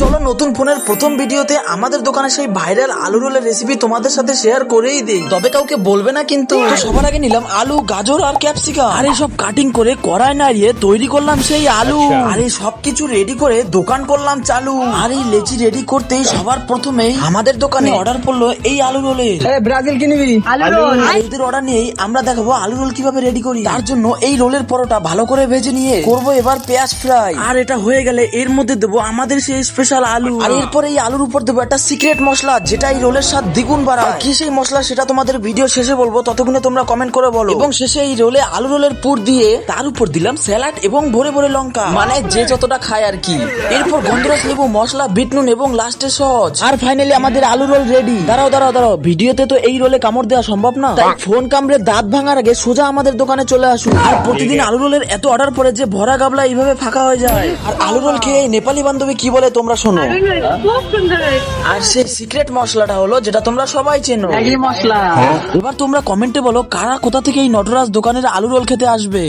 চলো নতুন ফোনের প্রথম ভিডিওতে আমাদের দোকানে সেই ভাইরাল আলু রোলের রেসিপি তোমাদের সাথে শেয়ার করেই দেই, তবে কাউকে বলবে না কিন্তু। তো সবার আগে নিলাম আলু, গাজর আর ক্যাপসিকাম, আর এই সব কাটিং করে কড়াই নাড়িয়ে তৈরি করলাম সেই আলু। আর এই সবকিছু রেডি করে দোকান করলাম চালু। আর এই লেচি রেডি করতেই সবার প্রথমেই আমাদের দোকানে অর্ডার পড়লো এই আলু রোলের। ব্রাজিল কি নিবি? এদের অর্ডার নিয়েই আমরা দেখাবো আলু রোল কিভাবে রেডি করি। তার জন্য এই রোলের পরোটা ভালো করে ভেজে নিয়ে করবো এবার পেঁয়াজ ফ্রাই। আর এটা হয়ে গেলে এর মধ্যে দেবো আমাদের সেই স্পেশাল আলু। আর এরপর এই আলুর উপর দেবো একটা সিক্রেট মশলা, যেটা এই রোলের স্বাদ দ্বিগুণ বাড়ায়। কি সেই মশলা সেটা তোমাদের ভিডিও শেষে বলবো, ততক্ষণে তোমরা কমেন্ট করে বলো। এবং শেষে এই রোলে আলু রোলের পুর দিয়ে তার উপর দিলাম স্যালাড এবং ভরে ভরে লঙ্কা, মানে যে যতটা খায় আর কি। এরপর গন্ধরাস লেবু, মশলা, বিট নুন এবং লাস্টে সস। আর ফাইনালি আমাদের আলু রোল রেডি। দাঁড়াও, ভিডিওতে তো এই রোলে কামড় দেওয়া সম্ভব না, তাই ফোন কামড়ে দাঁত ভাঙার আগে সোজা আমাদের দোকানে চলে আসুন। আর প্রতিদিন আলু রোলের এত অর্ডার পড়ে যে ভরা গাবলা এইভাবে ফাঁকা হয়ে যায়। আর আলু রোল খেয়ে নেপালি বান্ধবী কি বলে তোমরা শোনো। আর সেই সিক্রেট মশলাটা হলো যেটা তোমরা সবাই চেনো, মশলা। এবার তোমরা কমেন্টে বলো কারা কোথা থেকে এই নটরাজ দোকানের আলু রোল খেতে আসবে।